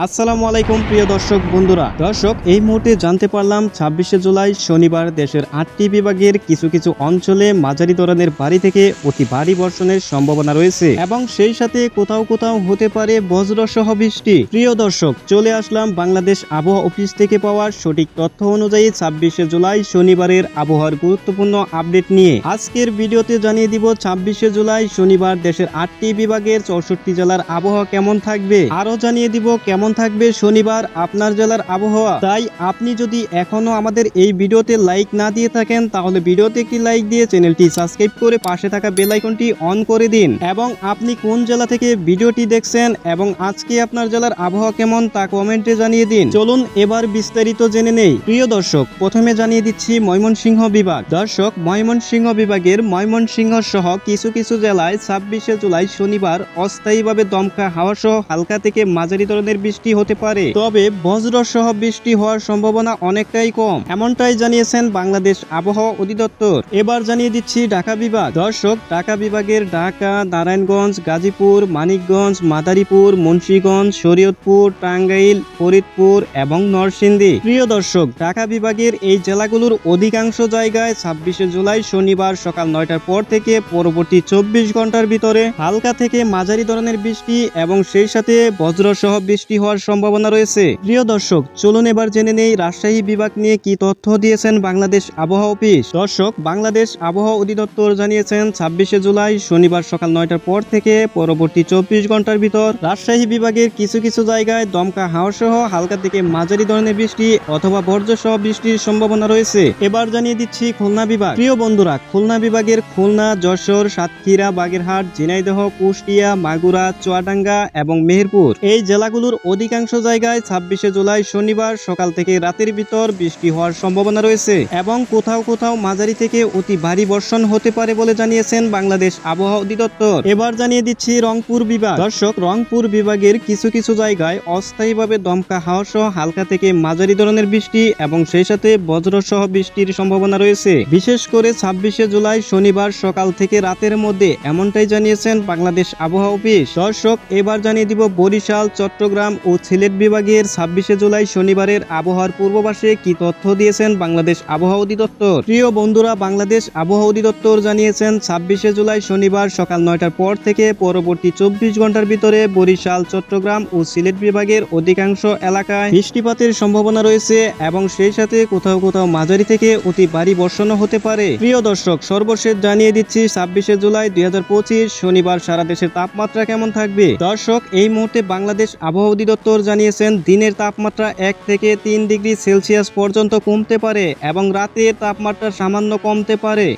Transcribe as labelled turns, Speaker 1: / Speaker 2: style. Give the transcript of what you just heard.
Speaker 1: আসসালামু আলাইকুম প্রিয় দর্শক বন্ধুরা। দর্শক, এই মুহূর্তে জানতে পারলাম 26শে জুলাই শনিবার দেশের 8টি বিভাগের কিছু কিছু অঞ্চলে মাঝারি ধরনের ভারী থেকে অতি ভারী বর্ষণের সম্ভাবনা রয়েছে এবং সেই সাথে কোথাও কোথাও হতে পারে বজ্রসহ বৃষ্টি। প্রিয় দর্শক, চলে আসলাম বাংলাদেশ আবহাওয়া অফিস থেকে পাওয়া সঠিক তথ্য অনুযায়ী 26শে জুলাই শনিবারের আবহাওয়ার গুরুত্বপূর্ণ আপডেট নিয়ে আজকের ভিডিওতে জানিয়ে দিব 26শে জুলাই শনিবার দেশের 8টি বিভাগের 64 জেলার আবহাওয়া কেমন থাকবে। আরো জানিয়ে দিব কেমন থাকবে শনিবার আপনার জেলার আবহাওয়া। তাই আপনি যদি এখনো আমাদের এই ভিডিওতে লাইক না দিয়ে থাকেন তাহলে ভিডিওতে একটি লাইক দিয়ে চ্যানেলটি সাবস্ক্রাইব করে পাশে থাকা বেল আইকনটি অন করে দিন এবং আপনি কোন জেলা থেকে ভিডিওটি দেখছেন এবং আজকে আপনার জেলার আবহাওয়া কেমন তা কমেন্টে জানিয়ে দিন। চলুন এবার বিস্তারিত জেনে নেই। প্রিয় দর্শক, প্রথমে জানিয়ে দিচ্ছি ময়মনসিংহ বিভাগ। দর্শক, ময়মনসিংহ বিভাগের ময়মনসিংহ সহ কিছু কিছু জেলায় 26শে জুলাই শনিবার অস্থায়ীভাবে দমকা হাওয়া সহ হালকা থেকে মাঝারি ধরনের বৃষ্টি হতে পারে, তবে বজ্র সহ বৃষ্টি হওয়ার সম্ভাবনা অনেকটাই কম, এমনটাই জানিয়েছেন বাংলাদেশ আবহাওয়া অধিদপ্তর। এবার জানিয়ে দিচ্ছি ঢাকা বিভাগ। দর্শক, ঢাকা বিভাগের ঢাকা, নারায়ণগঞ্জ, গাজীপুর, মানিকগঞ্জ, মাদারীপুর, মুন্সিগঞ্জ, শরীয়তপুর, টাঙ্গাইল, ফরিদপুর এবং নরসিংদী। প্রিয় দর্শক, ঢাকা বিভাগের এই জেলাগুলোর অধিকাংশ জায়গায় 26শে জুলাই শনিবার সকাল 9টার পর থেকে পরবর্তী 24 ঘন্টার ভিতরে হালকা থেকে মাঝারি ধরনের বৃষ্টি এবং সেই সাথে বজ্র সহ বৃষ্টি হওয়ার সম্ভাবনা রয়েছে। প্রিয় দর্শক, চলুন এবার জেনে নেই রাজশাহী বিভাগ নিয়ে কি তথ্য দিয়েছেন বাংলাদেশ আবহাওয়া অফিস। দর্শক, বাংলাদেশ আবহাওয়া অধিদপ্তর জানিয়েছেন 26শে জুলাই শনিবার সকাল 9টার পর থেকে পরবর্তী 24 ঘন্টার ভিতর রাজশাহী বিভাগের কিছু কিছু জায়গায় দমকা হাওয়া সহ হালকা থেকে মাঝারি ধরনের বৃষ্টি অথবা বজ্র সহ বৃষ্টির সম্ভাবনা রয়েছে। এবার জানিয়ে দিচ্ছি খুলনা বিভাগ। প্রিয় বন্ধুরা, খুলনা বিভাগের খুলনা, যশোর, সাতক্ষীরা, বাগেরহাট, ঝিনাইদহ, কুষ্টিয়া, মাগুরা, চুয়াডাঙ্গা এবং মেহেরপুর এই জেলাগুলোর অধিকাংশ জায়গায় 26শে জুলাই শনিবার সকাল থেকে রাতের ভিতর বৃষ্টি হওয়ার সম্ভাবনা রয়েছে এবং কোথাও কোথাও মাঝারি থেকে অতি ভারী বর্ষণ হতে পারে বলে জানিয়েছেন বাংলাদেশ আবহাওয়া অধিদপ্তর। এবার জানিয়ে দিচ্ছি রংপুর বিভাগ। দর্শক, রংপুর বিভাগের কিছু কিছু জায়গায় অস্থায়ীভাবে দমকা হাওয়া সহ হালকা থেকে মাঝারি ধরনের বৃষ্টি এবং সেই সাথে বজ্র সহ বৃষ্টির সম্ভাবনা রয়েছে, বিশেষ করে 26শে জুলাই শনিবার সকাল থেকে রাতের মধ্যে, এমনটাই জানিয়েছেন বাংলাদেশ আবহাওয়া অফিস। দর্শক, এবার জানিয়ে দিব বরিশাল, চট্টগ্রাম ও সিলেট বিভাগের 26শে জুলাই শনিবারের আবহাওয়ার পূর্বাভাসে কি তথ্য দিয়েছেন বাংলাদেশ আবহাওয়া অধিদপ্তর। প্রিয় বন্ধুরা, বাংলাদেশ আবহাওয়া অধিদপ্তর জানিয়েছেন 26শে জুলাই শনিবার সকাল 9টার পর থেকে পরবর্তী 24 ঘন্টার ভিতরে বরিশাল, চট্টগ্রাম ও সিলেট বিভাগের অধিকাংশ এলাকায় বৃষ্টিপাতের সম্ভাবনা রয়েছে এবং সেই সাথে কোথাও কোথাও মাঝারি থেকে অতি ভারী বর্ষণও হতে পারে। প্রিয় দর্শক, সর্বশেষ জানিয়ে দিচ্ছি 26শে জুলাই 2025 শনিবার সারা দেশের তাপমাত্রা কেমন থাকবে। দর্শক, এই মুহূর্তে বাংলাদেশ আবহাওয়া অধিদপ্তর জানিয়েছেন দিনের তাপমাত্রা 1 থেকে 3 ডিগ্রি সেলসিয়াস পর্যন্ত কমতে পারে এবং রাতের তাপমাত্রা সামান্য কমতে পারে।